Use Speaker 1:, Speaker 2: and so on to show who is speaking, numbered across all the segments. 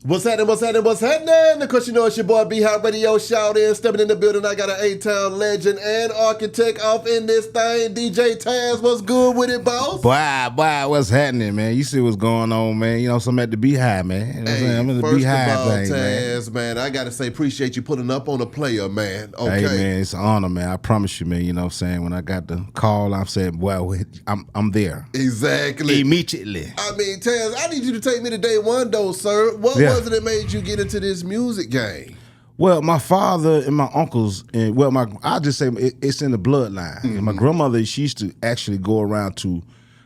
Speaker 1: What's happening? What's happening? What's happening? Of course, you know it's your boy B-Hot Radio. Shout in, stepping in the building. I got an A-Town legend and architect off in this thing. DJ Taz, what's good with it, boss?
Speaker 2: Boy, what's happening, man? You see what's going on, man. You know, so I'm at the Beehive, man. You know
Speaker 1: Hey,
Speaker 2: I'm in the
Speaker 1: first
Speaker 2: Beehive
Speaker 1: of all,
Speaker 2: thing,
Speaker 1: Taz, man, I got to say, appreciate you pulling up on a player, man. Okay.
Speaker 2: Hey, man, it's an honor, man. I promise you, man. You know what I'm saying? When I got the call, I'm saying, well, I'm there.
Speaker 1: Exactly.
Speaker 2: Immediately.
Speaker 1: I mean, Taz, I need you to take me to day one, though, sir. What was it that made you get into this music game?
Speaker 2: Well, my father and my uncles, and I'll just say it's in the bloodline.
Speaker 1: Mm-hmm.
Speaker 2: And my grandmother, she used to actually go around to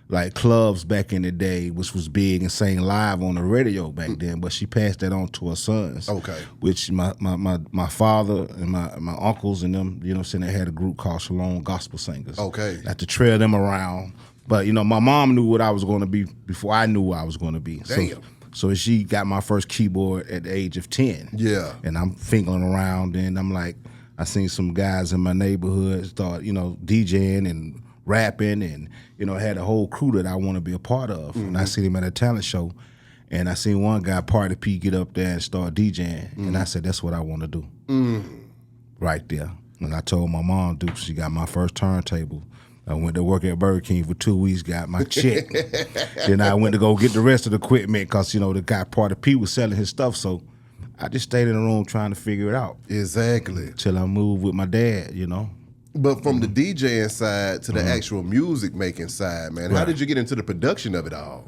Speaker 2: like clubs back in the day, which was big, and sang live on the radio back then. But she passed that on to her sons.
Speaker 1: Okay.
Speaker 2: Which my father and my uncles and them, you know, saying they had a group called Shalom Gospel Singers.
Speaker 1: Okay.
Speaker 2: I had to trail them around. But you know, my mom knew what I was going to be before I knew what I was going to be.
Speaker 1: Damn.
Speaker 2: So she got my first keyboard at the age of 10.
Speaker 1: Yeah.
Speaker 2: And I'm fingering around, and I'm like, I seen some guys in my neighborhood start, you know, DJing and rapping, and, you know, had a whole crew that I want to be a part of. Mm-hmm. And I seen him at a talent show, and I seen one guy, Party P, get up there and start DJing. Mm-hmm. And I said, that's what I want to do. Mm-hmm. Right there. And I told my mom, dude, she got my first turntable. I went to work at Burger King for 2 weeks, got my check. Then I went to go get the rest of the equipment because, you know, the guy, Party P, was selling his stuff. So I just stayed in the room trying to figure it out.
Speaker 1: Exactly.
Speaker 2: Till I moved with my dad, you know.
Speaker 1: But from the DJing side to the actual music making side, man, how did you get into the production of it all?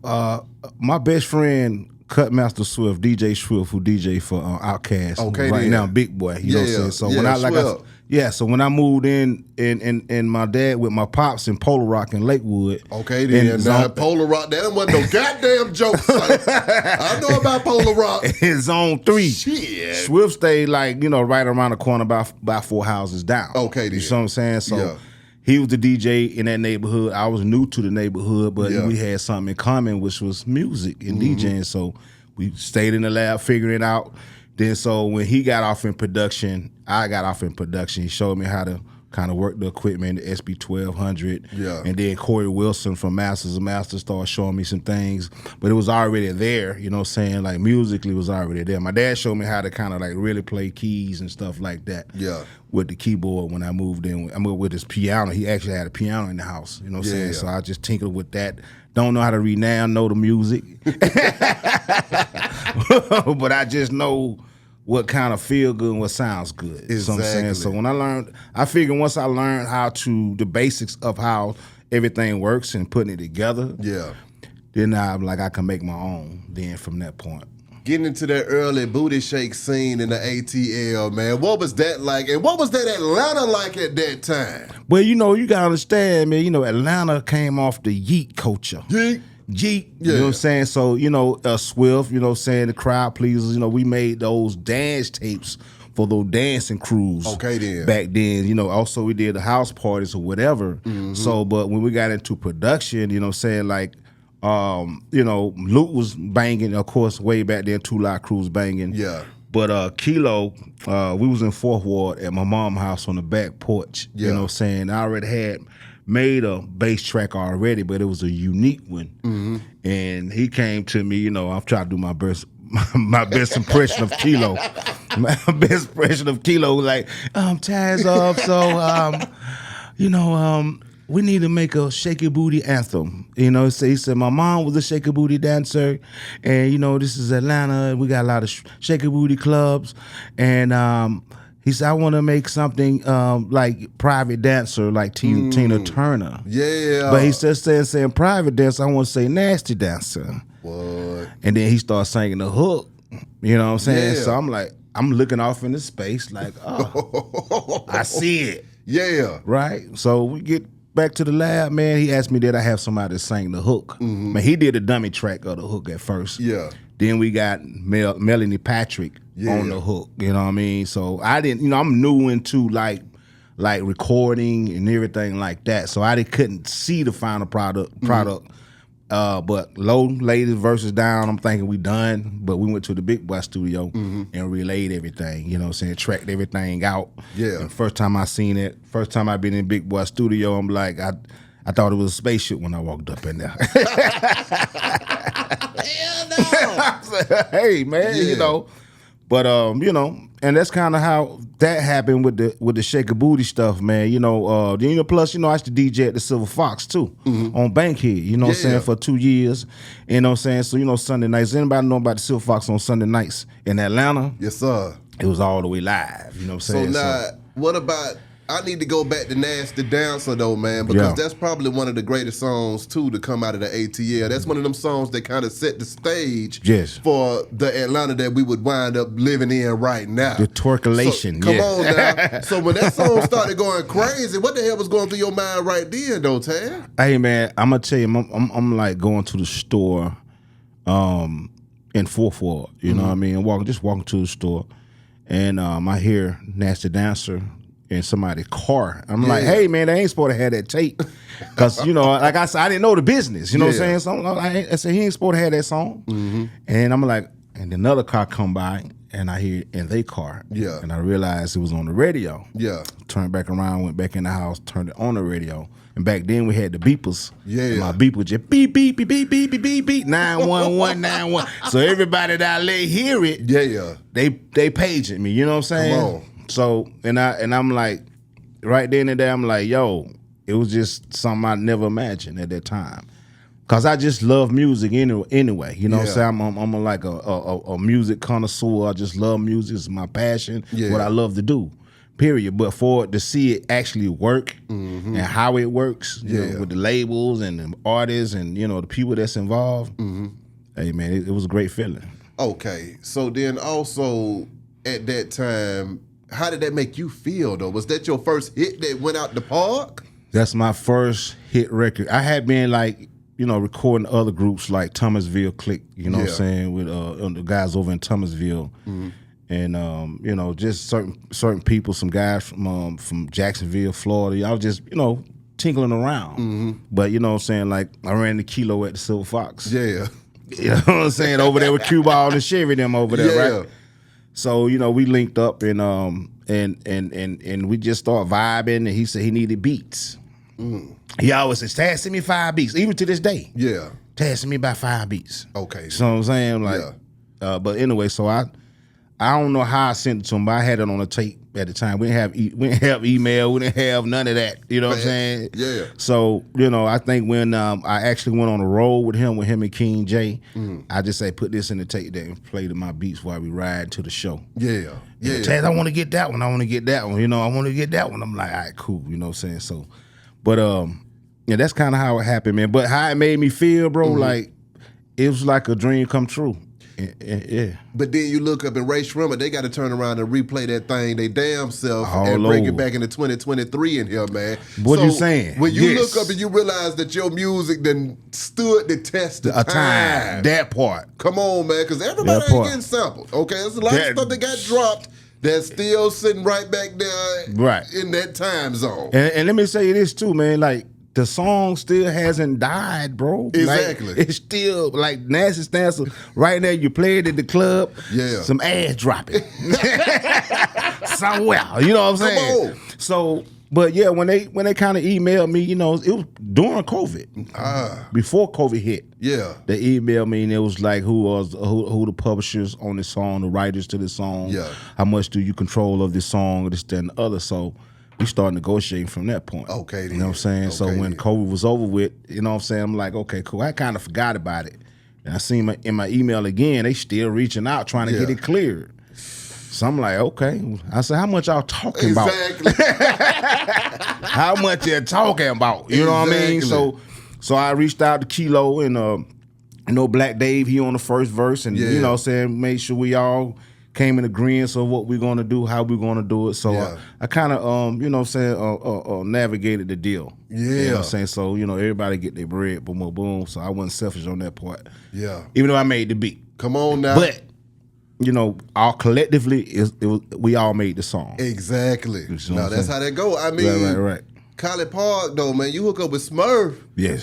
Speaker 2: My best friend, Cutmaster Swift, DJ Swift, who DJ for Outkast, right now, Big Boy. You know what I'm saying? So when I moved in my dad with my pops in Polar Rock in Lakewood.
Speaker 1: Okay, then now Polar Rock, that wasn't no goddamn joke. I know about Polar Rock.
Speaker 2: In Zone 3.
Speaker 1: Shit.
Speaker 2: Swift stayed like, you know, right around the corner about 4 houses down.
Speaker 1: Okay, then.
Speaker 2: You see what I'm saying? So he was the DJ in that neighborhood. I was new to the neighborhood, but we had something in common, which was music and DJing. So we stayed in the lab figuring it out. Then so when he got off in production, I got off in production. He showed me how to kind of work the equipment, the SB1200. Yeah. And then Corey Wilson from Masters of Masters started showing me some things. But it was already there, you know what I'm saying? Like musically it was already there. My dad showed me how to kind of like really play keys and stuff like that. Yeah. With the keyboard when I moved in. I moved with his piano. He actually had a piano in the house, you know what I'm saying? So I just tinkered with that. Don't know how to read now, know the music. But I just know what kind of feel good and what sounds good. Exactly. So I'm saying? So when I figured once I learned the basics of how everything works and putting it together, then I'm like, I can make my own then from that point.
Speaker 1: Getting into that early booty shake scene in the ATL, man, what was that like? And what was that Atlanta like at that time?
Speaker 2: Well, you know, you got to understand, man, you know, Atlanta came off the yeet culture. Yeet, you know what I'm saying? So, you know, Swift, you know what I'm saying, the crowd pleasers, you know, we made those dance tapes for those dancing crews. Okay, then. Back then, you know, also we did the house parties or whatever. Mm-hmm. So, but when we got into production, you know what I'm saying, like, you know, Luke was banging, of course, way back then, 2 Lot Crew was banging. Yeah. But Kilo, we was in 4th Ward at my mom's house on the back porch. You know what I'm saying? I already had made a bass track already, but it was a unique one. Mm-hmm. And he came to me, you know, I'm trying to do my best impression of Kilo. My best impression of Kilo, like, Taz off, so, you know, we need to make a shaky booty anthem. You know, so he said, my mom was a shaky booty dancer, and, you know, this is Atlanta, and we got a lot of shaky booty clubs, and he said, I want to make something like Private Dancer, like Tina Turner. Yeah. But he said, saying Private Dancer, I want to say Nasty Dancer. What? And then he started singing the hook. You know what I'm saying? Yeah. So I'm like, I'm looking off into space like, oh, I see it. Yeah. Right? So we get back to the lab, man. He asked me did I have somebody to sing the hook. Mm-hmm. Man, he did a dummy track of the hook at first. Yeah. Then we got Melanie Patrick on the hook. You know what I mean? So I didn't, you know, I'm new into like recording and everything like that. So I couldn't see the final product. But low laid verses down, I'm thinking we done. But we went to the Big Boy studio and relayed everything, you know what I'm saying, tracked everything out. Yeah. And first time I seen it, first time I been in Big Boy studio, I'm like, I thought it was a spaceship when I walked up in there.
Speaker 1: Hell no.
Speaker 2: Hey man,
Speaker 1: Yeah.
Speaker 2: you know. But you know, and that's kind of how that happened with the Shake a Booty stuff, man. You know, plus, you know, I used to DJ at the Silver Fox too, on Bankhead, you know what I'm saying, for 2 years. You know what I'm saying? So, you know, Sunday nights. Anybody know about the Silver Fox on Sunday nights in Atlanta?
Speaker 1: Yes, sir.
Speaker 2: It was all the way live, you know what I'm saying?
Speaker 1: So now, what about, I need to go back to Nasty Dancer though, man, because that's probably one of the greatest songs too to come out of the ATL. That's one of them songs that kind of set the stage for the Atlanta that we would wind up living in right now.
Speaker 2: The twerkulation,
Speaker 1: so, come on now. So when that song started going crazy, what the hell was going through your mind right then though, Tad?
Speaker 2: Hey man, I'm gonna tell you, I'm like going to the store in Fourth Ward, you know what I mean? Walking to the store, and I hear Nasty Dancer in somebody's car. I'm like, hey man, they ain't supposed to have that tape. Cause you know, like I said, I didn't know the business. You know what I'm saying? So I said he ain't supposed to have that song. And I'm like, and another car come by and I hear in their car.
Speaker 1: Yeah.
Speaker 2: And I realized it was on the radio.
Speaker 1: Yeah.
Speaker 2: Turned back around, went back in the house, turned it on the radio. And back then we had the beepers.
Speaker 1: Yeah.
Speaker 2: And my beep was just beep, beep, beep, beep, beep, beep, beep, beep, 911, 911. So everybody that I let hear it, they paging me, you know what I'm saying?
Speaker 1: Come on.
Speaker 2: So and I'm like, right then and there, I'm like, yo, it was just something I never imagined at that time. Cause I just love music anyway. You know what I'm saying? I'm like a music connoisseur. I just love music. It's my passion. What I love to do. Period. But for it to see it actually work and how it works, you know, with the labels and the artists and you know the people that's involved, hey man, it was a great feeling.
Speaker 1: Okay, so then also at that time, how did that make you feel though? Was that your first hit that went out the park?
Speaker 2: That's my first hit record. I had been like, you know, recording other groups like Thomasville Click, you know what I'm saying, with the guys over in Thomasville. And you know, just certain people, some guys from Jacksonville, Florida. I was just, you know, tinkling around. But you know what I'm saying, like I ran the Kilo at the Silver Fox.
Speaker 1: Yeah.
Speaker 2: You know what I'm saying? Over there with Q-Ball and Chevy them over there, right? So, you know, we linked up and we just started vibing, and he said he needed beats. He always says, Taz, send me 5 beats, even to this day.
Speaker 1: Yeah.
Speaker 2: Taz, send me about 5 beats.
Speaker 1: Okay.
Speaker 2: So I'm saying, like, but anyway, so I don't know how I sent it to him, but I had it on a tape at the time. We didn't have email, we didn't have none of that. You know what I'm saying?
Speaker 1: Yeah.
Speaker 2: So, you know, I think when I actually went on a road with him and King J, I just say put this in the tape there and play to my beats while we ride to the show.
Speaker 1: Yeah. Yeah.
Speaker 2: Taz, I want to get that one. I want to get that one. You know, I want to get that one. I'm like, all right, cool. You know what I'm saying? So, but yeah, that's kind of how it happened, man. But how it made me feel, bro, like it was like a dream come true. Yeah.
Speaker 1: But then you look up and Ray Shrimmer, they got to turn around and replay that thing they damn self
Speaker 2: All
Speaker 1: and bring
Speaker 2: over.
Speaker 1: it back into 2023 in here, man.
Speaker 2: What you saying?
Speaker 1: When you look up and you realize that your music then stood the test of time.
Speaker 2: That part.
Speaker 1: Come on, man, because everybody ain't getting sampled. Okay, there's a lot of stuff that got dropped that's still sitting right back there in that time zone.
Speaker 2: And let me say this too, man, like, the song still hasn't died, bro.
Speaker 1: Exactly.
Speaker 2: Like, it's still like Nasty Dancer. Right now, you play it at the club.
Speaker 1: Yeah.
Speaker 2: Some ass dropping somewhere. You know what I'm saying?
Speaker 1: Come on.
Speaker 2: So, but yeah, when they kind of emailed me, you know, it was during COVID. Before COVID hit.
Speaker 1: Yeah.
Speaker 2: They emailed me and it was like who the publishers on this song, the writers to this song.
Speaker 1: Yeah.
Speaker 2: How much do you control of this song, this, that, and the other. So we started negotiating from that point.
Speaker 1: Okay, then.
Speaker 2: You know what I'm saying? Okay, so when COVID was over with, you know what I'm saying, I'm like, okay, cool. I kind of forgot about it. And I seen in my email again, they still reaching out trying to get it cleared. So I'm like, okay. I said, how much y'all talking about? How much you talking about? You know what I mean? So I reached out to Kilo and you know, Black Dave, he on the first verse, and you know what I'm saying, made sure we all came in agreement of what we're gonna do, how we're gonna do it. So I kind of you know what I'm saying, navigated the deal. Yeah. You know what I'm saying? So, you know, everybody get their bread, boom, boom, boom. So I wasn't selfish on that part. Yeah. Even though I made the beat.
Speaker 1: Come on now.
Speaker 2: But, you know, all collectively, we all made the song.
Speaker 1: Exactly.
Speaker 2: You know
Speaker 1: now that's how that go. I mean,
Speaker 2: right.
Speaker 1: College Park, though, man, you hook up with Smurf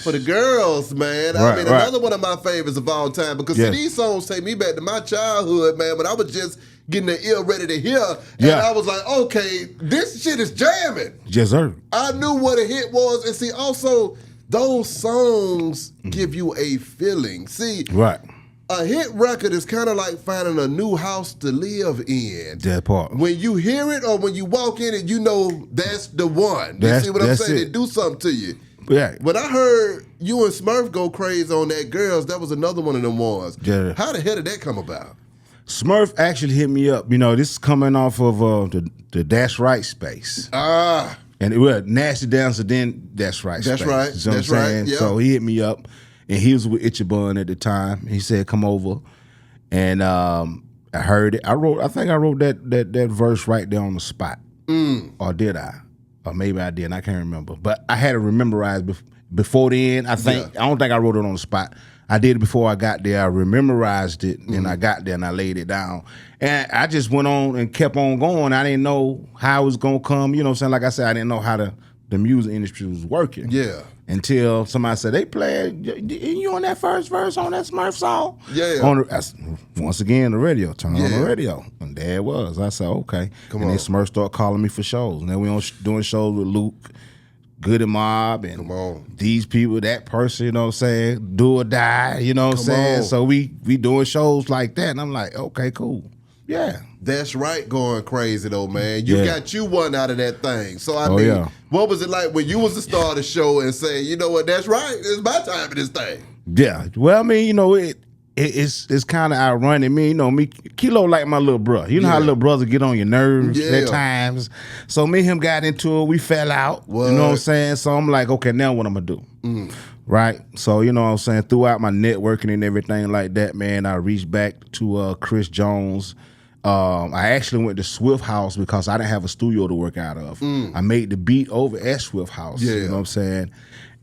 Speaker 1: for the girls, man. I mean, another one of my favorites of all time, because see, these songs take me back to my childhood, man, but I was just getting the ear ready to hear, and I was like, okay, this shit is jamming.
Speaker 2: Yes, sir.
Speaker 1: I knew what a hit was, and see, also, those songs give you a feeling. See,
Speaker 2: right.
Speaker 1: A hit record is kind of like finding a new house to live in.
Speaker 2: That part.
Speaker 1: When you hear it or when you walk in it, you know that's the one. You see what I'm saying? It do something to you.
Speaker 2: Yeah.
Speaker 1: When I heard you and Smurf go crazy on that Girls, that was another one of them ones. Yeah. How the hell did that come about?
Speaker 2: Smurf actually hit me up. You know, this is coming off of the That's Right space. And it was Nasty Dancer, then That's Right space.
Speaker 1: That's right.
Speaker 2: You know what I'm saying? Yeah. So he hit me up, and he was with Itchabun at the time. He said, come over. And I heard it. I think I wrote that verse right there on the spot. Or did I? Or maybe I didn't. I can't remember. But I had it memorized before then. I don't think I wrote it on the spot. I did it before I got there. I memorized it, and I got there and I laid it down. And I just went on and kept on going. I didn't know how it was gonna come. You know what I'm saying? Like I said, I didn't know how the music industry was working.
Speaker 1: Yeah.
Speaker 2: Until somebody said, they played, you on that first verse on that Smurf song?
Speaker 1: Yeah.
Speaker 2: Once again, the radio. Turn on the radio. And there it was. I said, okay. Then Smurf started calling me for shows. And then we on doing shows with Luke, Good and Mob, and these people, that person, you know what I'm saying? Do or Die, you know what I'm saying? So we doing shows like that. And I'm like, okay, cool. Yeah.
Speaker 1: That's right, going crazy though, man. You got you one out of that thing. So I mean, what was it like when you was the star of the show and saying, you know what, that's right, it's my time in this thing?
Speaker 2: Yeah. Well, I mean, you know, it's kind of ironic. Me, Kilo like my little brother. You know how little brothers get on your nerves at times. So me and him got into it. We fell out. You know what I'm saying? So I'm like, okay, now what I'm gonna do? Right? So, you know what I'm saying? Throughout my networking and everything like that, man, I reached back to Chris Jones. I actually went to Swift House because I didn't have a studio to work out of. I made the beat over at Swift House. You know what I'm saying?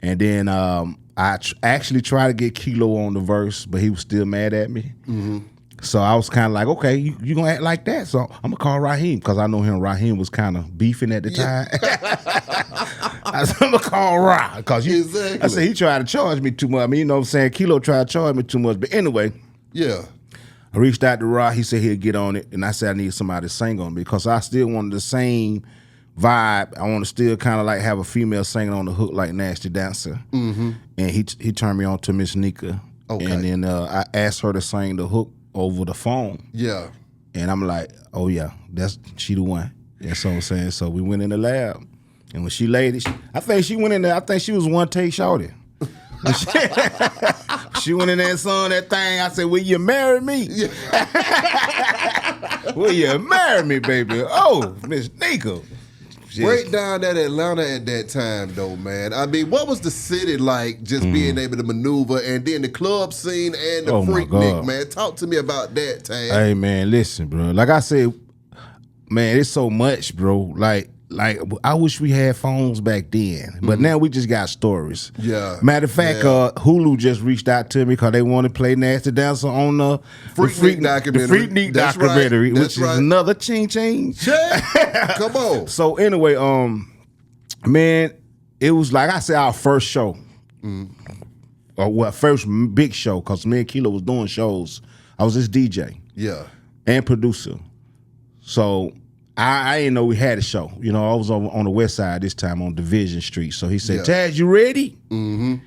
Speaker 2: And then I actually tried to get Kilo on the verse, but he was still mad at me. So I was kind of like, okay, you going to act like that? So I'm going to call Raheem because I know him. Raheem was kind of beefing at the time. I said, I'm going to call Ra because I said he tried to charge me too much. I mean, you know what I'm saying? Kilo tried to charge me too much. But anyway.
Speaker 1: Yeah.
Speaker 2: I reached out to Ra. He said he'd get on it, and I said I need somebody to sing on it because I still wanted the same vibe. I want to still kind of like have a female singing on the hook like Nasty Dancer. And he turned me on to Miss Nika. Okay. And then I asked her to sing the hook over the phone. Yeah. And I'm like, oh yeah, she the one. That's what I'm saying. So we went in the lab, and when she laid it, I think she went in there. I think she was one take shorty. She went in there and sung that thing. I said, will you marry me? Will you marry me, baby? Oh, Miss Nika.
Speaker 1: Break down that Atlanta at that time, though, man. I mean, what was the city like just being able to maneuver, and then the club scene and the Freaknik, man? Talk to me about that, Tam.
Speaker 2: Hey, man, listen, bro. Like I said, man, it's so much, bro. Like I wish we had phones back then, but now we just got stories.
Speaker 1: Yeah.
Speaker 2: Matter of fact, Hulu just reached out to me because they want to play Nasty Dancer on the Freaknik documentary, which is another ching.
Speaker 1: Come on.
Speaker 2: So anyway, man, it was like I said, our first show, or first big show, because me and Kilo was doing shows. I was just DJ, and producer. So I didn't know we had a show. You know, I was on the west side this time on Division Street. So he said, Taz, you ready? I'm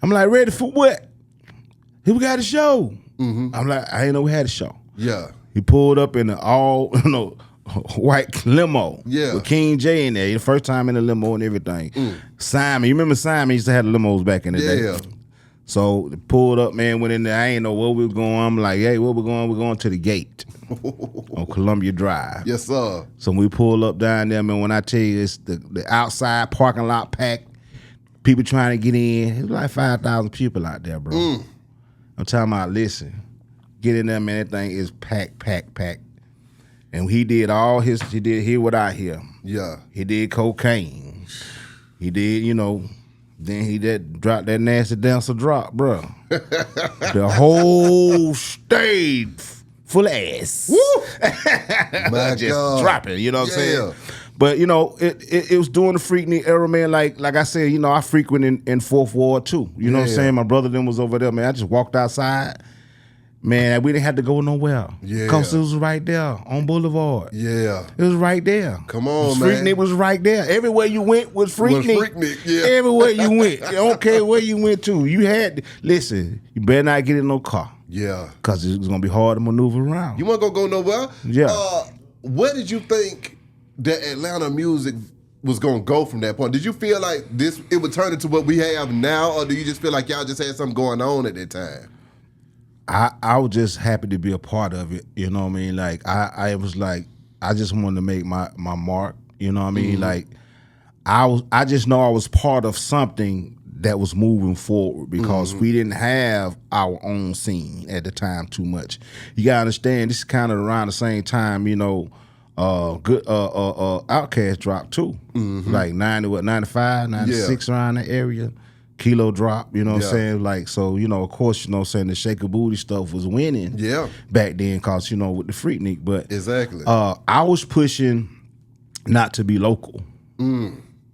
Speaker 2: like, ready for what? Here we got a show. I'm like, I didn't know we had a show.
Speaker 1: Yeah.
Speaker 2: He pulled up in an all white limo with King J in there. The first time in the limo and everything. Simon, you remember Simon? He used to have the limos back in the day.
Speaker 1: Yeah.
Speaker 2: So they pulled up, man, went in there. I ain't know where we was going. I'm like, hey, where we going? We're going to the gate on Columbia Drive.
Speaker 1: Yes, sir.
Speaker 2: So we pull up down there, man. When I tell you, it's the outside parking lot packed. People trying to get in. It was like 5,000 people out there, bro. I'm talking about, listen, get in there, man. That thing is packed. And he did Hear What I Hear.
Speaker 1: Yeah.
Speaker 2: He did Cocaine. He did, then he dropped that Nasty Dancer drop, bro. The whole stage full of ass.
Speaker 1: Woo!
Speaker 2: My just God. Dropping, you know what I'm saying? But it was during the Freaknik era, man. Like I said, I frequent in 4th Ward too. You know what I'm saying? My brother then was over there, man. I just walked outside, Man, we didn't have to go nowhere.
Speaker 1: Yeah.
Speaker 2: Because it was right there on Boulevard.
Speaker 1: Yeah.
Speaker 2: It was right there.
Speaker 1: Come on, man.
Speaker 2: Freaknik was right there. Everywhere you went was Freaknik.
Speaker 1: Freaknik, yeah.
Speaker 2: Everywhere you went. I don't care where you went to. You had, listen, you better not get in no car.
Speaker 1: Yeah.
Speaker 2: Because it's going to be hard to maneuver around.
Speaker 1: You want to go nowhere?
Speaker 2: Yeah.
Speaker 1: Where did you think the Atlanta music was going to go from that point? Did you feel like it would turn into what we have now, or do you just feel like y'all just had something going on at that time?
Speaker 2: I was just happy to be a part of it. You know what I mean? Like I was like, I just wanted to make my mark. You know what I mean? Like I just know I was part of something that was moving forward because we didn't have our own scene at the time too much. You gotta understand, this is kind of around the same time, you know, Outkast dropped too. Like 95, 96 around that area. Kilo drop, you know what I'm saying? Like, so, you know, of course, you know what I'm saying, the Shake a Booty stuff was winning back then because, you know, with the Freaknik. But
Speaker 1: exactly.
Speaker 2: I was pushing not to be local.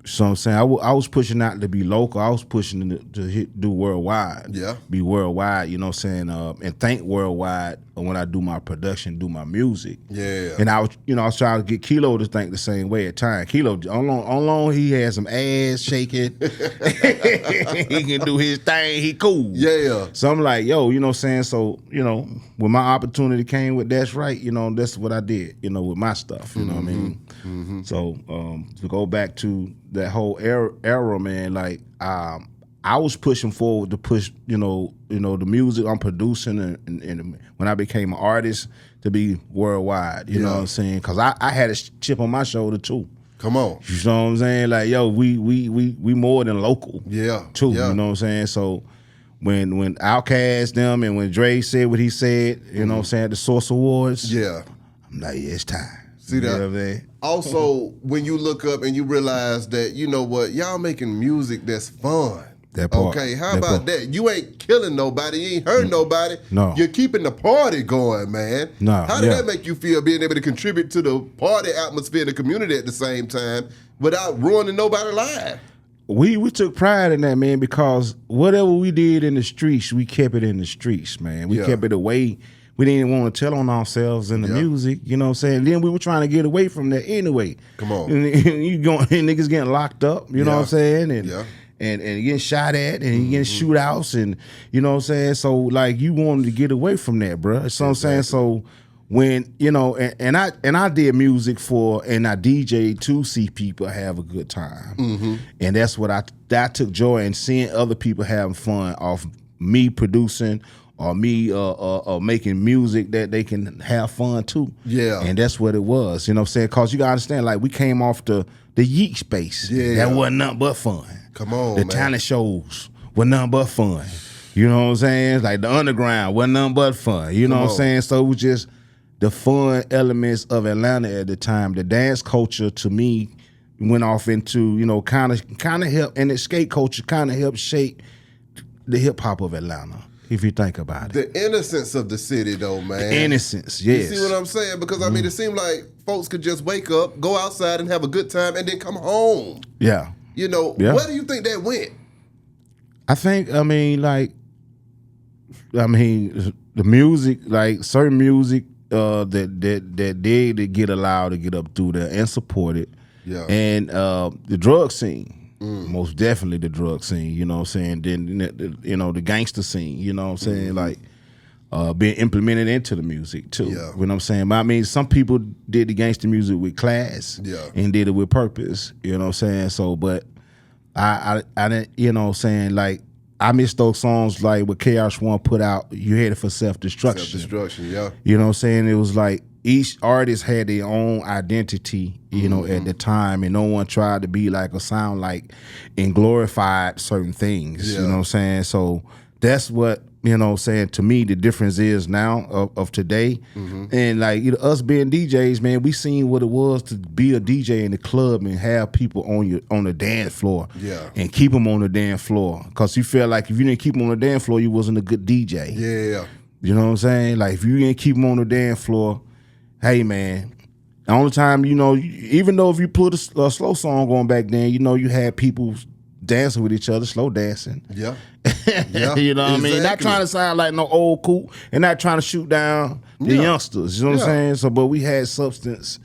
Speaker 2: So I'm saying I was pushing not to be local. I was pushing to do worldwide.
Speaker 1: Yeah.
Speaker 2: Be worldwide, you know what I'm saying? And think worldwide when I do my production, do my music.
Speaker 1: Yeah.
Speaker 2: And I was trying to get Kilo to think the same way at times. Kilo, on long he had some ass shaking. He can do his thing. He cool.
Speaker 1: Yeah.
Speaker 2: So I'm like, yo, you know what I'm saying? So, you know, when my opportunity came with That's Right, you know, that's what I did, you know, with my stuff, you know what I mean? So to go back to that whole era, man, like I was pushing forward to push, you know, the music I'm producing and when I became an artist to be worldwide, you know what I'm saying? Because I had a chip on my shoulder too.
Speaker 1: Come on.
Speaker 2: You know what I'm saying? Like, yo, we more than local. Too.
Speaker 1: Yeah.
Speaker 2: You know what I'm saying? So when Outkast them and when Dre said what he said, you know what I'm saying, at the Source Awards, I'm like, yeah, it's time.
Speaker 1: See that?
Speaker 2: You know what I'm saying?
Speaker 1: Also, when you look up and you realize that, you know what, y'all making music that's fun.
Speaker 2: That part.
Speaker 1: Okay, how about that? You ain't killing nobody, you ain't hurting nobody.
Speaker 2: No.
Speaker 1: You're keeping the party going, man.
Speaker 2: No.
Speaker 1: How did that make you feel, being able to contribute to the party atmosphere in the community at the same time without ruining nobody's life?
Speaker 2: We took pride in that, man, because whatever we did in the streets, we kept it in the streets, man. We kept it away. We didn't want to tell on ourselves in the music, you know what I'm saying? Then we were trying to get away from that anyway.
Speaker 1: Come on.
Speaker 2: And niggas getting locked up, you know what I'm saying? And getting shot at and you getting shootouts and, you know what I'm saying? So, like, you wanted to get away from that, bro. That's what I'm saying? So, when, you know, and I did music and I DJed to see people have a good time. And that's what I took joy in, seeing other people having fun off me producing or me making music that they can have fun too. Yeah. And that's what it was, you know what I'm saying? Because you got to understand, like, we came off the Yeek space. Yeah. That wasn't nothing but fun.
Speaker 1: Come on,
Speaker 2: the talent shows were nothing but fun. You know what I'm saying? Like, the underground wasn't nothing but fun. You know what I'm saying? So it was just the fun elements of Atlanta at the time. The dance culture, to me, went off into, you know, kind of help, and the skate culture kind of helped shape the hip hop of Atlanta, if you think about it.
Speaker 1: The innocence of the city, though, man.
Speaker 2: The innocence, yes.
Speaker 1: You see what I'm saying? Because, I mean, it seemed like folks could just wake up, go outside and have a good time, and then come home.
Speaker 2: Yeah.
Speaker 1: You know, where do you think that went?
Speaker 2: I think, the music, like certain music that did get allowed to get up through there and support it. Yeah. And the drug scene. Most definitely the drug scene, you know what I'm saying? Then, you know, the gangster scene, you know what I'm saying? Like, being implemented into the music too. Yeah. You know what I'm saying? But I mean, some people did the gangster music with class and did it with purpose, you know what I'm saying? So, but I didn't, you know what I'm saying? Like, I miss those songs like what KRS-One put out, You Headed for Self-Destruction.
Speaker 1: Self-destruction, yeah.
Speaker 2: You know what I'm saying? It was like each artist had their own identity, you know, at the time, and no one tried to be like or sound like and glorified certain things, you know what I'm saying? So that's what, you know what I'm saying, to me, the difference is now of today. And like, you know, us being DJs, man, we seen what it was to be a DJ in the club and have people on the dance floor and keep them on the dance floor. Because you feel like if you didn't keep them on the dance floor, you wasn't a good DJ. Yeah. You know what I'm saying? Like, if you didn't keep them on the dance floor, hey, man, the only time, you know, even though if you put a slow song on back then, you know, you had people dancing with each other, slow dancing.
Speaker 1: Yeah.
Speaker 2: You know what I mean? Not trying to sound like no old cool and not trying to shoot down the youngsters. You know what I'm saying? So, but we had substance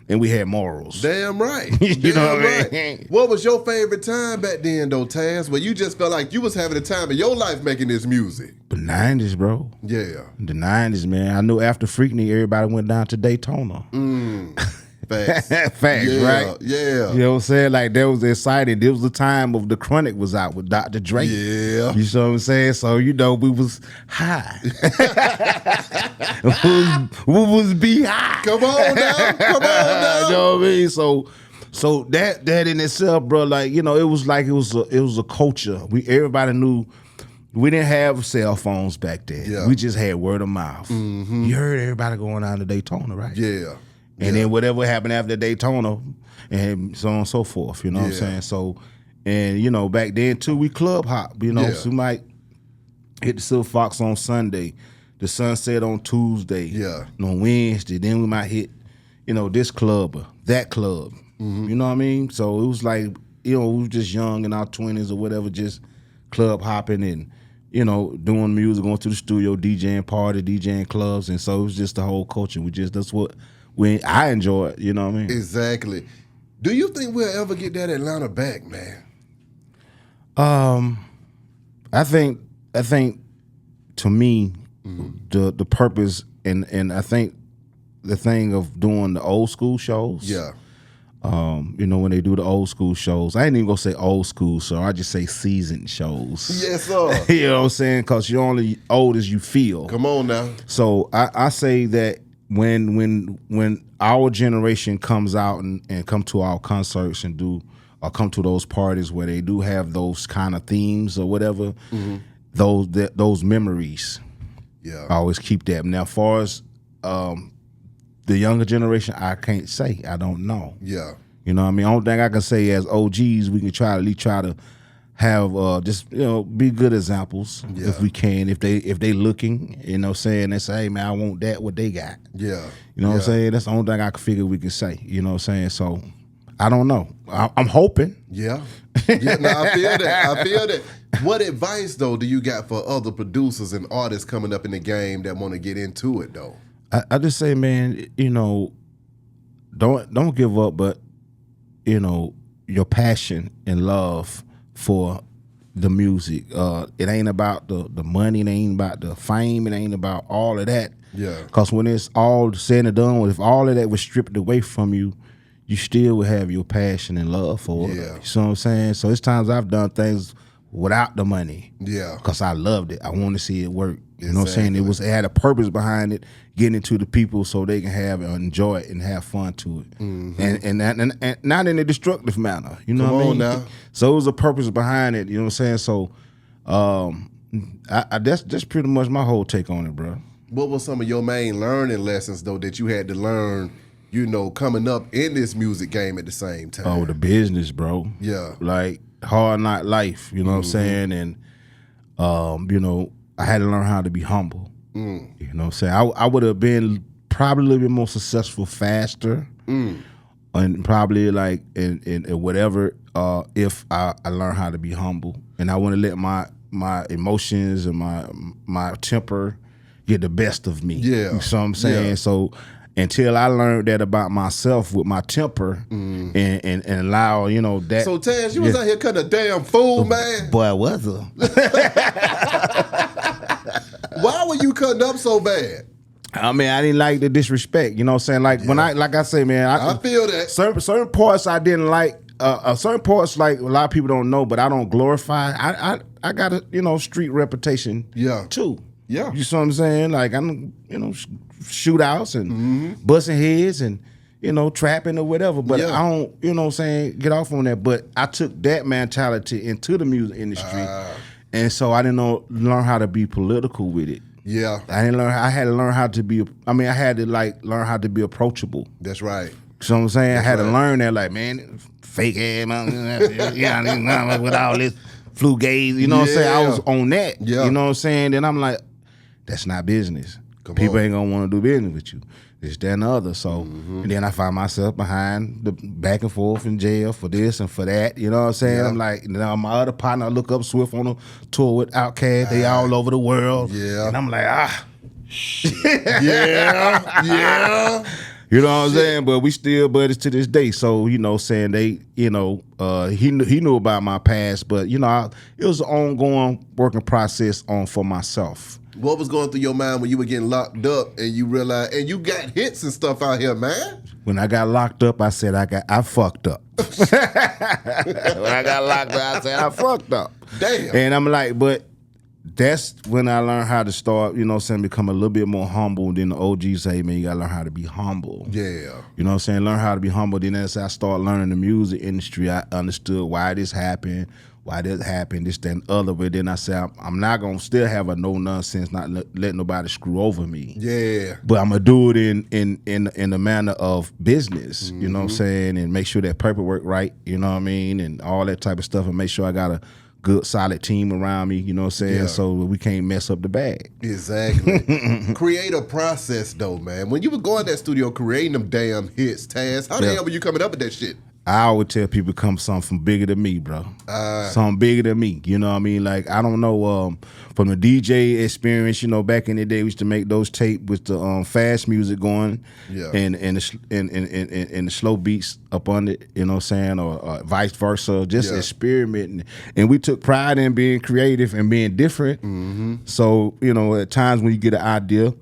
Speaker 2: and we had morals.
Speaker 1: Damn right.
Speaker 2: You know what I mean?
Speaker 1: What was your favorite time back then, though, Taz? Where you just felt like you was having a time of your life making this music?
Speaker 2: The 90s, bro.
Speaker 1: Yeah.
Speaker 2: The 90s, man. I knew after Freaknik, everybody went down to Daytona.
Speaker 1: Facts.
Speaker 2: Facts, right?
Speaker 1: Yeah.
Speaker 2: You know what I'm saying? Like, that was exciting. There was the time of the Chronic was out with Dr. Dre.
Speaker 1: Yeah.
Speaker 2: You know what I'm saying? So, you know, we was high. we was be high.
Speaker 1: Come on now.
Speaker 2: You know what I mean? So that in itself, bro, like, you know, it was a culture. Everybody knew. We didn't have cell phones back then.
Speaker 1: Yeah.
Speaker 2: We just had word of mouth. You heard everybody going down to Daytona, right?
Speaker 1: Yeah.
Speaker 2: And then whatever happened after Daytona and so on and so forth, you know what I'm saying? So, and, you know, back then, too, we club hop, you know, so we might hit the Silver Fox on Sunday, the Sunset on Tuesday, on Wednesday, then we might hit, you know, this club or that club, you know what I mean? So it was like, you know, we were just young in our 20s or whatever, just club hopping and, you know, doing music, going to the studio, DJing party, DJing clubs, and so it was just the whole culture. That's what I enjoy it, you know what I mean?
Speaker 1: Exactly. Do you think we'll ever get that Atlanta back, man?
Speaker 2: I think to me, the purpose and I think the thing of doing the old school shows.
Speaker 1: Yeah.
Speaker 2: You know, when they do the old school shows, I ain't even gonna say old school, so I just say seasoned shows.
Speaker 1: Yes, sir.
Speaker 2: You know what I'm saying? Because you're only old as you feel.
Speaker 1: Come on now.
Speaker 2: So I say that when our generation comes out and come to our concerts and come to those parties where they do have those kind of themes or whatever, those memories.
Speaker 1: Yeah.
Speaker 2: I always keep that. Now, as far as the younger generation, I can't say. I don't know.
Speaker 1: Yeah.
Speaker 2: You know what I mean? Only thing I can say as OGs, we can at least try to have just, you know, be good examples if we can. If they looking, you know, saying they say, hey man, I want that what they got.
Speaker 1: Yeah.
Speaker 2: You know what I'm saying? That's the only thing I can figure we can say. You know what I'm saying? So I don't know. I'm hoping.
Speaker 1: Yeah. Yeah, no, I feel that. What advice though do you got for other producers and artists coming up in the game that want to get into it though?
Speaker 2: I just say, man, you know, don't give up, but you know, your passion and love for the music. It ain't about the money, it ain't about the fame, it ain't about all of that.
Speaker 1: Yeah.
Speaker 2: Because when it's all said and done, if all of that was stripped away from you, you still would have your passion and love for it. You know what I'm saying? So it's times I've done things without the money. Yeah. Because I loved it. I want to see it work. You know what I'm saying? It had a purpose behind it, getting it to the people so they can have and enjoy it and have fun to it. And not in a destructive manner. You know what I mean? Now. So it was a purpose behind it, you know what I'm saying? So that's pretty much my whole take on it, bro.
Speaker 1: What were some of your main learning lessons though that you had to learn, you know, coming up in this music game at the same time?
Speaker 2: Oh, the business, bro. Yeah. Like hard knock life, you know what I'm saying? And you know, I had to learn how to be humble. You know what I'm saying? I would have been probably a little bit more successful faster and probably like in whatever if I learned how to be humble. And I wouldn't let my emotions and my temper get the best of me. Yeah. You know what I'm saying? Yeah. So until I learned that about myself with my temper and allow, you know, that.
Speaker 1: So Taz, you was out here cutting a damn fool, man.
Speaker 2: Boy, was I?
Speaker 1: Why were you cutting up so bad?
Speaker 2: I mean, I didn't like the disrespect. You know what I'm saying? Like when like I say, man,
Speaker 1: I feel that.
Speaker 2: Certain parts I didn't like. Certain parts like a lot of people don't know, but I don't glorify. I got a, you know, street reputation. Too. Yeah. You see what I'm saying? Like I'm, you know, shootouts and busting heads and, you know, trapping or whatever. But I don't, you know what I'm saying, get off on that. But I took that mentality into the music industry. And so I didn't learn how to be political with it. Yeah. I had to learn how to be, I had to like learn how to be approachable.
Speaker 1: That's right.
Speaker 2: So I'm saying I had to learn that, like, man, fake ass, with all this flu gaze, you know what I'm saying? I was on that. Yeah. You know what I'm saying? Then I'm like, that's not business. People ain't gonna want to do business with you. This, that, and the other. So, and then I find myself behind the back and forth in jail for this and for that. You know what I'm saying? I'm like, now my other partner, I look up Swift on a tour with Outkast. They all over the world. Yeah. And I'm like, shit. yeah. You know what I'm saying? But we still buddies to this day. So, you know, saying they, you know, he knew about my past, but, you know, it was an ongoing working process for myself.
Speaker 1: What was going through your mind when you were getting locked up and you realized, and you got hits and stuff out here, man?
Speaker 2: When I got locked up, I said I fucked up. When I got locked up, I said I fucked up.
Speaker 1: Damn.
Speaker 2: And I'm like, but that's when I learned how to start, you know what I'm saying, become a little bit more humble. Then the OGs say, man, you gotta learn how to be humble.
Speaker 1: Yeah.
Speaker 2: You know what I'm saying? Learn how to be humble. Then as I started learning the music industry, I understood why this happened, this, that, and other. But then I said, I'm not gonna still have a no nonsense, not let nobody screw over me.
Speaker 1: Yeah.
Speaker 2: But I'm gonna do it in the manner of business, you know what I'm saying, and make sure that paperwork right, you know what I mean, and all that type of stuff, and make sure I got a good solid team around me, you know what I'm saying, so we can't mess up the bag.
Speaker 1: Exactly. Create a process though, man. When you were going to that studio creating them damn hits, Taz, how the hell were you coming up with that shit?
Speaker 2: I always tell people come something bigger than me, bro. Something bigger than me. You know what I mean? Like, I don't know, from the DJ experience, you know, back in the day, we used to make those tape with the fast music going and the slow beats up on it, you know what I'm saying, or vice versa, just experimenting. And we took pride in being creative and being different. So, you know, at times when you get an idea,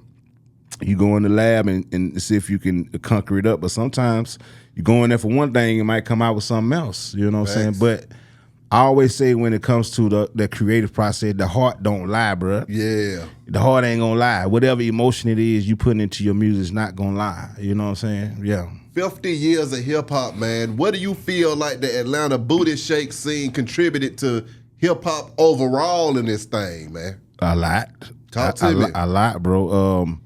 Speaker 2: you go in the lab and see if you can conquer it up. But sometimes you go in there for one thing, it might come out with something else. You know what I'm saying? But I always say when it comes to the creative process, the heart don't lie, bro.
Speaker 1: Yeah.
Speaker 2: The heart ain't gonna lie. Whatever emotion it is you put into your music is not gonna lie. You know what I'm saying? Yeah.
Speaker 1: 50 years of hip-hop, man. What do you feel like the Atlanta booty shake scene contributed to hip-hop overall in this thing, man?
Speaker 2: A lot.
Speaker 1: Talk to me.
Speaker 2: A lot, bro.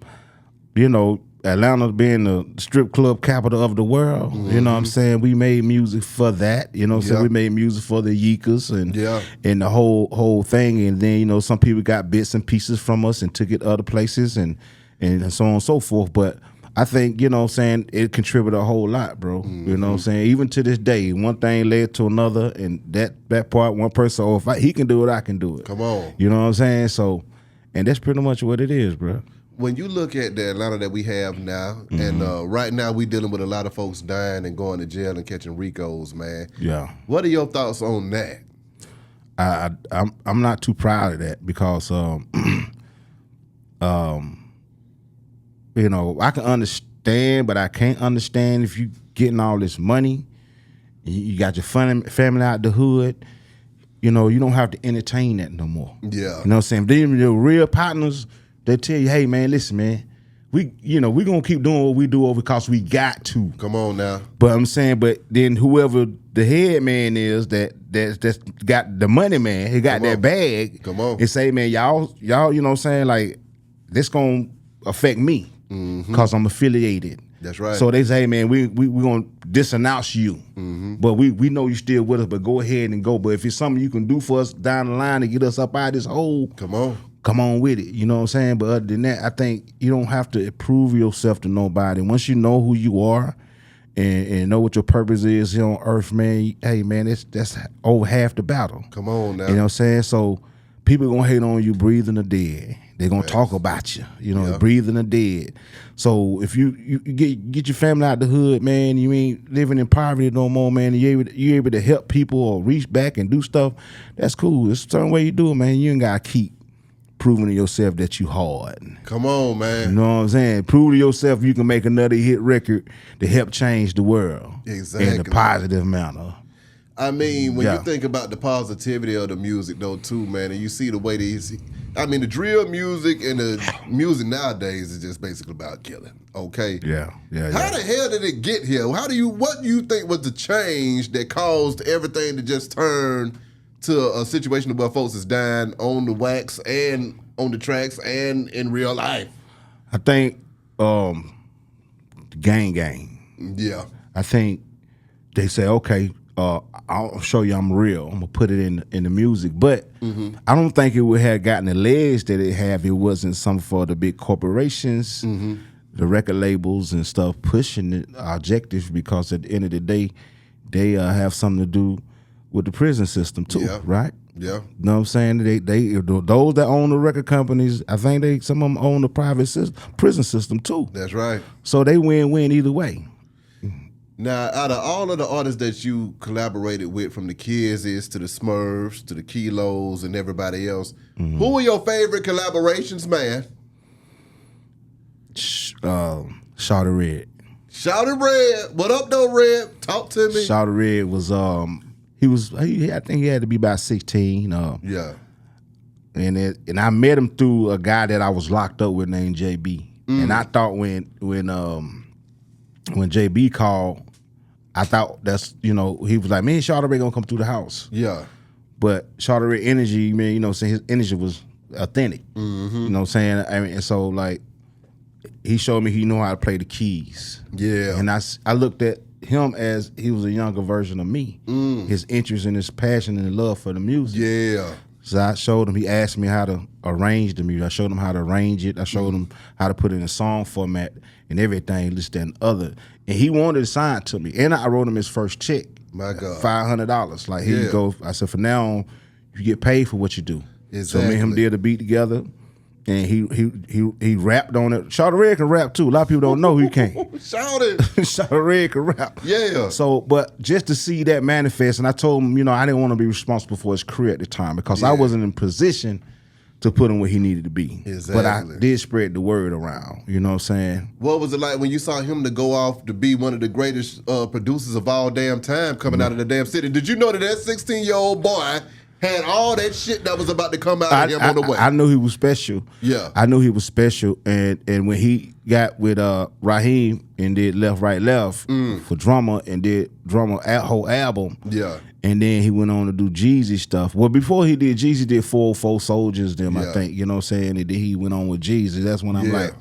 Speaker 2: You know, Atlanta being the strip club capital of the world, you know what I'm saying? We made music for that, you know what I'm saying? We made music for the Yeekers and the whole thing. And then, you know, some people got bits and pieces from us and took it other places and so on and so forth. But I think, you know what I'm saying, it contributed a whole lot, bro. You know what I'm saying? Even to this day, one thing led to another, and that part, one person, if he can do it, I can do it.
Speaker 1: Come on.
Speaker 2: You know what I'm saying? So, and that's pretty much what it is, bro.
Speaker 1: When you look at the Atlanta that we have now, and right now we dealing with a lot of folks dying and going to jail and catching RICOs, man. Yeah. What are your thoughts on that?
Speaker 2: I'm not too proud of that because you know, I can understand, but I can't understand if you getting all this money, you got your family out the hood, you know, you don't have to entertain that no more.
Speaker 1: Yeah.
Speaker 2: You know what I'm saying? Then your real partners, they tell you, hey man, listen, man, we gonna keep doing what we do because we got to.
Speaker 1: Come on now.
Speaker 2: But I'm saying, but then whoever the head man is that's got the money man, he got that bag.
Speaker 1: Come on.
Speaker 2: And say, man, y'all, you know what I'm saying, like, this gonna affect me because I'm affiliated.
Speaker 1: That's right.
Speaker 2: So they say, hey man, we gonna disannounce you. But we know you still with us, but go ahead and go. But if it's something you can do for us down the line to get us up out of this hole, come on with it. You know what I'm saying? But other than that, I think you don't have to prove yourself to nobody. Once you know who you are and know what your purpose is here on earth, man, hey man, that's over half the battle.
Speaker 1: Come on now.
Speaker 2: You know what I'm saying? So people gonna hate on you breathing the dead. They're gonna talk about you, you know, breathing the dead. So if you get your family out the hood, man, you ain't living in poverty no more, man, and you able to help people or reach back and do stuff, that's cool. It's a certain way you do it, man. You ain't gotta keep proving to yourself that you hard.
Speaker 1: Come on, man.
Speaker 2: You know what I'm saying? Prove to yourself you can make another hit record to help change the world.
Speaker 1: Exactly.
Speaker 2: In a positive manner.
Speaker 1: I mean, when you think about the positivity of the music, though, too, man, and you see the way the drill music and the music nowadays is just basically about killing, okay?
Speaker 2: Yeah.
Speaker 1: How the hell did it get here? What do you think was the change that caused everything to just turn to a situation where folks is dying on the wax and on the tracks and in real life?
Speaker 2: I think gang.
Speaker 1: Yeah.
Speaker 2: I think they say, okay, I'll show you I'm real. I'm gonna put it in the music, but I don't think it would have gotten the legs that it have. It wasn't some for the big corporations, the record labels and stuff pushing the objectives, because at the end of the day, they have something to do with the prison system too, right?
Speaker 1: Yeah,
Speaker 2: you know what I'm saying? They those that own the record companies, I think some of them own the private prison system too.
Speaker 1: That's right.
Speaker 2: So they win either way.
Speaker 1: Now, out of all of the artists that you collaborated with, from the Kids to the Smurfs to the Kilos and everybody else, who are your favorite collaborations, man?
Speaker 2: Shawty Red.
Speaker 1: Shawty Red. What up, though, Red? Talk to me.
Speaker 2: Shawty Red was I think he had to be about 16.
Speaker 1: Yeah.
Speaker 2: And I met him through a guy that I was locked up with named JB. And I thought when JB called, I thought that's, he was like, man, Shawty Red gonna come through the house.
Speaker 1: Yeah.
Speaker 2: But Shawty Red energy, man, his energy was authentic. You know what I'm saying? I mean, and so like, he showed me he knew how to play the keys.
Speaker 1: Yeah.
Speaker 2: And I looked at him as he was a younger version of me. His interest and his passion and love for the music.
Speaker 1: Yeah.
Speaker 2: So I showed him, he asked me how to arrange the music. I showed him how to arrange it. I showed him how to put it in a song format and everything, this, that, and other. And he wanted to sign to me. And I wrote him his first check.
Speaker 1: My God.
Speaker 2: $500. Like, here you go. I said, from now on, you get paid for what you do.
Speaker 1: Exactly.
Speaker 2: So me and him did a beat together. And he rapped on it. Shawty Red can rap too. A lot of people don't know he can. Shawty Red can rap.
Speaker 1: Yeah.
Speaker 2: So, but just to see that manifest, and I told him, I didn't want to be responsible for his career at the time, because I wasn't in position to put him where he needed to be.
Speaker 1: Exactly.
Speaker 2: But I did spread the word around. You know what I'm saying?
Speaker 1: What was it like when you saw him to go off to be one of the greatest producers of all damn time coming out of the damn city? Did you know that 16-year-old boy had all that shit that was about to come out of him on the way?
Speaker 2: I knew he was special.
Speaker 1: Yeah.
Speaker 2: I knew he was special. And when he got with Raheem and did Left, Right, Left for Drummer and did Drummer whole album.
Speaker 1: Yeah.
Speaker 2: And then he went on to do Jeezy stuff. Well, before he did Jeezy, did 404 Soldiers, I think, you know what I'm saying? And then he went on with Jeezy. That's when I'm like,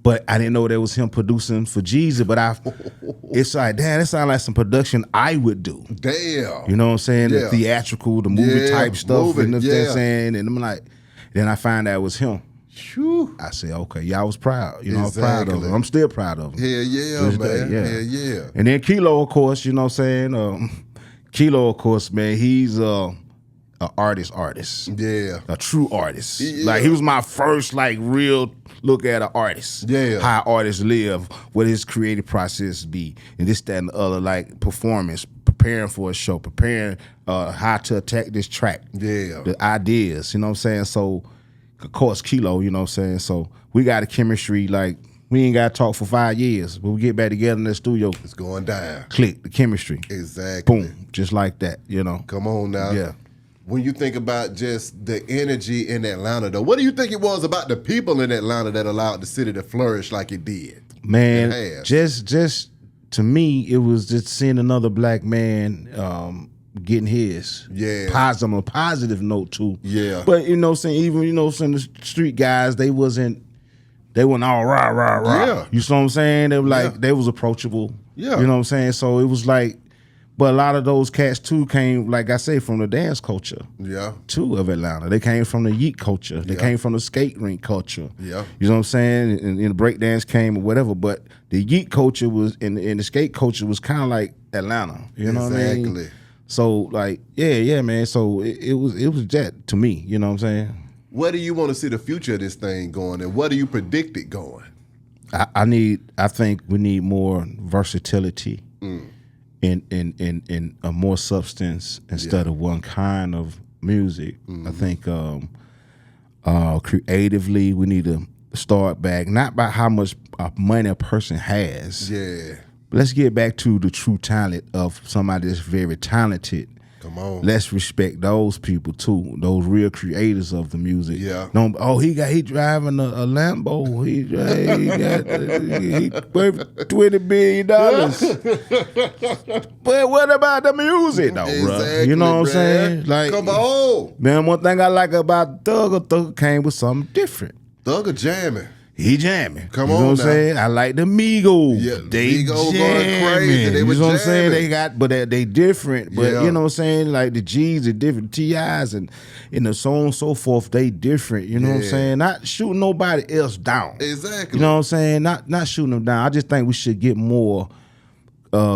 Speaker 2: but I didn't know that was him producing for Jeezy. But it's like, damn, that sounds like some production I would do.
Speaker 1: Damn.
Speaker 2: You know what I'm saying? The theatrical, the movie type stuff. And saying, and I'm like, then I find out it was him.
Speaker 1: Whew.
Speaker 2: I said, okay, I was proud. I was proud of him. I'm still proud of him.
Speaker 1: Man. Yeah.
Speaker 2: And then Kilo, of course, you know what I'm saying? Kilo, of course, man, he's an artist.
Speaker 1: Yeah.
Speaker 2: A true artist. Yeah. Like, he was my first, like, real look at an artist.
Speaker 1: Yeah.
Speaker 2: How artists live, what his creative process be, and this, that, and the other, like, performance, preparing for a show, preparing how to attack this track.
Speaker 1: Yeah.
Speaker 2: The ideas, you know what I'm saying? So, of course, Kilo, you know what I'm saying? So, we got a chemistry, like, we ain't got to talk for 5 years, but we get back together in the studio.
Speaker 1: It's going down.
Speaker 2: Click, the chemistry.
Speaker 1: Exactly.
Speaker 2: Boom, just like that,
Speaker 1: Come on now.
Speaker 2: Yeah.
Speaker 1: When you think about just the energy in Atlanta, though, what do you think it was about the people in Atlanta that allowed the city to flourish like it did?
Speaker 2: Man, just to me, it was just seeing another black man getting his.
Speaker 1: Yeah.
Speaker 2: On a positive note, too.
Speaker 1: Yeah.
Speaker 2: But, saying, even, some of the street guys, they wasn't all rah, rah, rah.
Speaker 1: Yeah.
Speaker 2: You see what I'm saying? They were like, they was approachable.
Speaker 1: Yeah.
Speaker 2: You know what I'm saying? So it was like, but a lot of those cats too came, like I say, from the dance culture.
Speaker 1: Yeah.
Speaker 2: Too, of Atlanta. They came from the yeet culture. They came from the skate rink culture.
Speaker 1: Yeah.
Speaker 2: You know what I'm saying? And the breakdance came or whatever. But the yeet culture was, and the skate culture was kind of like Atlanta. You know what I mean?
Speaker 1: Exactly.
Speaker 2: So like, yeah, man. So it was that to me. You know what I'm saying?
Speaker 1: Where do you want to see the future of this thing going, and what do you predict it going?
Speaker 2: I think we need more versatility. In a more substance instead of one kind of music. I think creatively we need to start back, not by how much money a person has.
Speaker 1: Yeah.
Speaker 2: But let's get back to the true talent of somebody that's very talented.
Speaker 1: Come on.
Speaker 2: Let's respect those people too, those real creators of the music.
Speaker 1: Yeah.
Speaker 2: Don't, he driving a Lambo. He worth $20 billion. But what about the music though,
Speaker 1: exactly,
Speaker 2: bro? You know what I'm saying? Like,
Speaker 1: come on.
Speaker 2: Man, one thing I like about Thugger came with something different.
Speaker 1: Thugger jamming.
Speaker 2: he jamming.
Speaker 1: Come
Speaker 2: you
Speaker 1: on
Speaker 2: know what I'm
Speaker 1: now.
Speaker 2: saying? I like the Migos.
Speaker 1: Yeah,
Speaker 2: they
Speaker 1: Migos
Speaker 2: jamming.
Speaker 1: going crazy. They was
Speaker 2: you know what I'm
Speaker 1: jamming.
Speaker 2: saying? They different. But
Speaker 1: Yeah.
Speaker 2: you know what I'm saying? Like the G's are different, TIs and so on and so forth. They different. You know what I'm
Speaker 1: Yeah.
Speaker 2: saying? Not shooting nobody else down.
Speaker 1: Exactly.
Speaker 2: You know what I'm saying? Not shooting them down. I just think we should get more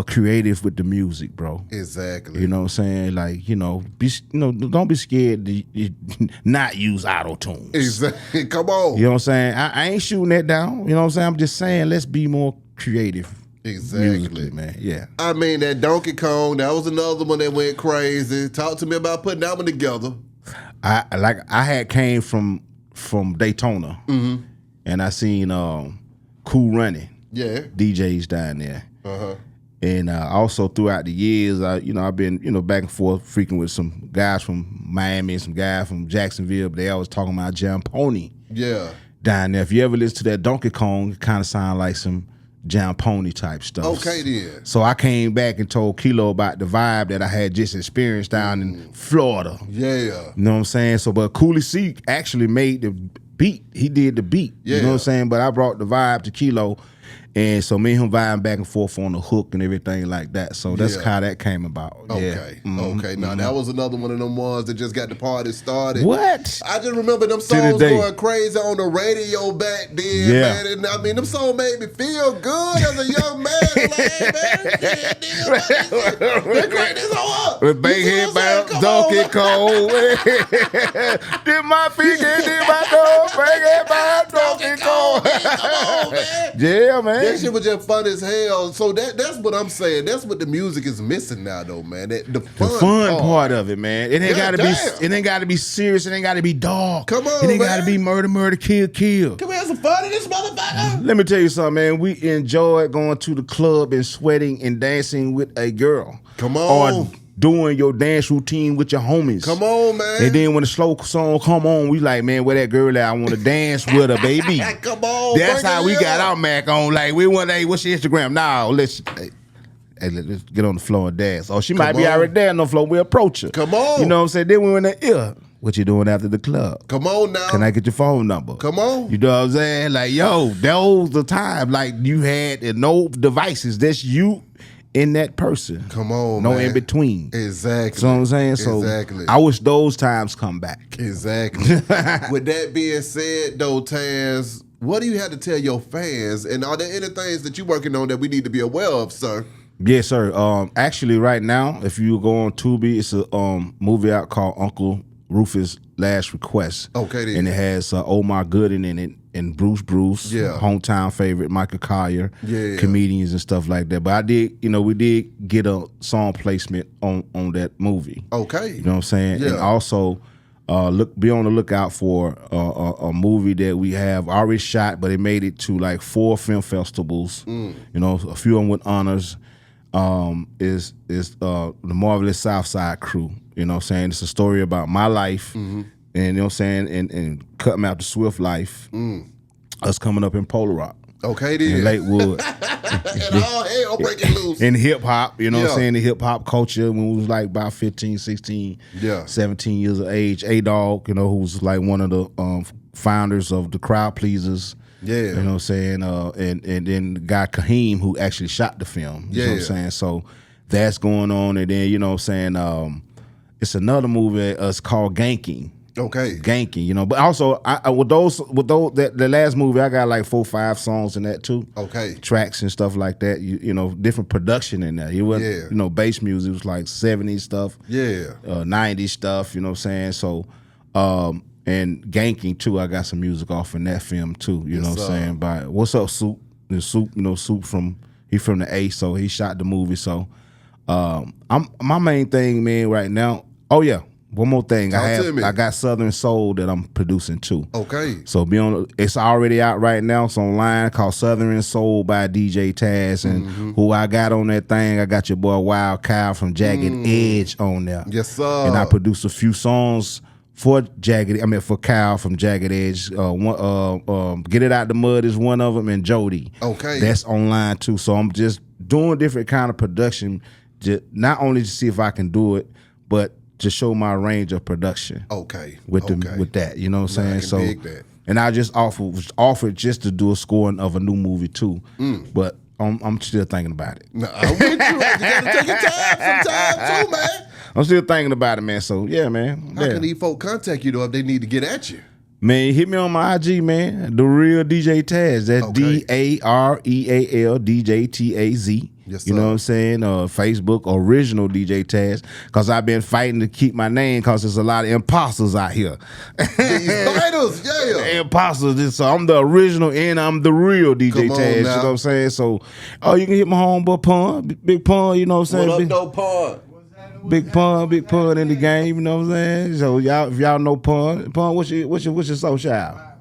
Speaker 2: creative with the music, bro.
Speaker 1: Exactly.
Speaker 2: You know what I'm saying? Like, don't be scared to not use auto-tunes.
Speaker 1: Exactly. Come on.
Speaker 2: You know what I'm saying? I ain't shooting that down. You know what I'm saying? I'm just saying let's be more creative.
Speaker 1: Exactly,
Speaker 2: musically, man. Yeah.
Speaker 1: I mean, that Donkey Kong, that was another one that went crazy. Talk to me about putting that one together.
Speaker 2: I had came from Daytona, and I seen Cool Running.
Speaker 1: Yeah.
Speaker 2: DJs down there.
Speaker 1: Uh-huh.
Speaker 2: And also throughout the years, I've been back and forth freaking with some guys from Miami and some guys from Jacksonville. But they always talking about Jam Pony.
Speaker 1: Yeah.
Speaker 2: Down there. If you ever listen to that Donkey Kong, it kind of sound like some Jam Pony type stuff.
Speaker 1: Okay then.
Speaker 2: So I came back and told Kilo about the vibe that I had just experienced down in Florida.
Speaker 1: Yeah.
Speaker 2: You know what I'm saying? So, but Cooley C actually made the beat. He did the beat.
Speaker 1: Yeah.
Speaker 2: You know what I'm saying? But I brought the vibe to Kilo. And so me and him vibing back and forth on the hook and everything like that. So that's how that came about.
Speaker 1: Okay.
Speaker 2: Yeah.
Speaker 1: Okay. Now that was another one of them ones that just got the party started.
Speaker 2: What?
Speaker 1: I just remember them songs going crazy on the radio back then, man. And I mean, them songs made me feel good as a young man. Like, hey, man, shit, crank this hoe up.
Speaker 2: With big head bounce, Donkey Kong. Did my feet get in my door? Big head bounce, Donkey Kong.
Speaker 1: Come on, man.
Speaker 2: Yeah, man.
Speaker 1: That shit was just fun as hell. So that's what I'm saying. That's what the music is missing now, though, man. The fun
Speaker 2: part of of it, man. It ain't gotta be. It ain't gotta be serious. It ain't gotta be dark.
Speaker 1: Come on,
Speaker 2: It ain't
Speaker 1: man.
Speaker 2: gotta be murder, kill.
Speaker 1: Can we have some fun in this motherfucker?
Speaker 2: Let me tell you something, man. We enjoy going to the club and sweating and dancing with a girl.
Speaker 1: Come on.
Speaker 2: Or doing your dance routine with your homies.
Speaker 1: Come on, man.
Speaker 2: And then when the slow song come on, we like, man, where that girl at? I want to dance with her, baby.
Speaker 1: Come on.
Speaker 2: That's how we got our Mac on. Like, we want, hey, what's your Instagram? Now, let's get on the floor and dance. Or she might be already there on the floor. We approach her.
Speaker 1: Come on.
Speaker 2: You know what I'm saying? Then we in the ear. What you doing after the club?
Speaker 1: Come on now.
Speaker 2: Can I get your phone number?
Speaker 1: Come on.
Speaker 2: You know what I'm saying? Like, yo, that was the time. Like, you had no devices. That's you in that person.
Speaker 1: Come on,
Speaker 2: no
Speaker 1: man.
Speaker 2: in between.
Speaker 1: Exactly.
Speaker 2: You know what I'm saying? So
Speaker 1: exactly.
Speaker 2: I wish those times come back.
Speaker 1: Exactly. With that being said, though, Taz, what do you have to tell your fans? And are there any things that you're working on that we need to be aware of, sir?
Speaker 2: Yes, sir. Actually, right now, if you go on Tubi, it's a movie out called Uncle Rufus' Last Request.
Speaker 1: Okay, then.
Speaker 2: And it has Omar Gooden in it and Bruce,
Speaker 1: yeah.
Speaker 2: hometown favorite, Michael Collier,
Speaker 1: yeah.
Speaker 2: comedians and stuff like that. But we did get a song placement on that movie.
Speaker 1: Okay.
Speaker 2: You know what I'm saying?
Speaker 1: Yeah.
Speaker 2: And also, be on the lookout for a movie that we have already shot, but it made it to like 4 film festivals. You know, a few of them with honors. Is the Marvelous South Side Crew. You know what I'm saying? It's a story about my life, and you know what I'm saying, and cutting out the Swift life. Us coming up in Polar Rock.
Speaker 1: Okay, then.
Speaker 2: In Lakewood.
Speaker 1: And all hell breaking loose.
Speaker 2: In hip hop, you know what I'm saying? The hip hop culture when we was like about 15, 16, 17 years of age. A-Dog, you know, who's like one of the founders of the Crowd Pleasers.
Speaker 1: Yeah.
Speaker 2: You know what I'm saying? And then the guy Kaheem who actually shot the film. You know what I'm saying? So that's going on. And then, you know what I'm saying, it's another movie it's called Ganking.
Speaker 1: Okay.
Speaker 2: Ganking, you know. But also with the last movie, I got like 4 or 5 songs in that too.
Speaker 1: Okay.
Speaker 2: Tracks and stuff like that. You know, different production in there. It wasn't, you know, bass music. It was like 70s stuff.
Speaker 1: Yeah.
Speaker 2: 90s stuff, you know what I'm saying? So and Ganking too, I got some music off in that film too. You know what I'm saying? By What's Up, Soup? The Soup, you know, Soup from the A, so he shot the movie. So my main thing, man, right now. Oh yeah, one more thing. I got Southern Soul that I'm producing too.
Speaker 1: Okay.
Speaker 2: So it's already out right now. It's online called Southern Soul by DJ Taz, and who I got on that thing. I got your boy Wild Kyle from Jagged Edge on there.
Speaker 1: Yes, sir.
Speaker 2: And I produced a few songs for Kyle from Jagged Edge. Get It Out the Mud is one of them, and Jody.
Speaker 1: Okay.
Speaker 2: That's online too. So I'm just doing different kind of production, not only to see if I can do it, but to show my range of production.
Speaker 1: Okay.
Speaker 2: With that, you know what I'm saying? So And I just offered just to do a scoring of a new movie too. But I'm still thinking about it.
Speaker 1: No, I'm with you. You gotta take your time sometime too, man.
Speaker 2: I'm still thinking about it, man. So yeah, man.
Speaker 1: How can these folk contact you though if they need to get at you?
Speaker 2: Man, hit me on my IG, man. The Real DJ Taz. That's DAREAL DJ TAZ.
Speaker 1: Yes, sir.
Speaker 2: You know what I'm saying? Facebook Original DJ Taz. Cause I've been fighting to keep my name cause there's a lot of imposters out here.
Speaker 1: These fighters, yeah.
Speaker 2: Imposters. So I'm the original and I'm the real DJ Taz. You know what I'm saying? So you can hit my homeboy Pun, Big Pun, you know what I'm saying?
Speaker 1: What up, though, Pun?
Speaker 2: Big Pun in the game, you know what I'm saying? So y'all, if y'all know Pun, what's your social?
Speaker 3: My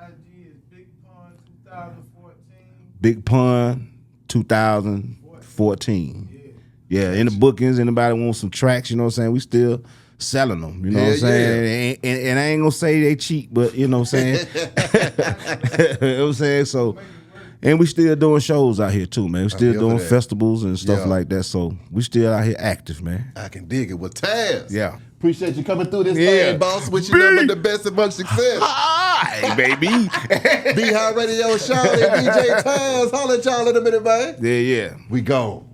Speaker 3: IG is Big Pun 2014.
Speaker 2: Big Pun 2014. Yeah, in the bookings, anybody want some tracks, you know what I'm saying? We still selling them, you know what I'm saying? And I ain't gonna say they cheap, but you know what I'm saying? You know what I'm saying? So, and we still doing shows out here too, man. We still doing festivals and stuff like that. So we still out here active, man.
Speaker 1: I can dig it with Taz.
Speaker 2: Yeah.
Speaker 1: Appreciate you coming through this thing, boss. Wish you nothing but the best and much success.
Speaker 2: Hi, baby.
Speaker 1: B High Radio Show, DJ Taz. Holla at y'all in a minute, man.
Speaker 2: Yeah.
Speaker 1: We go.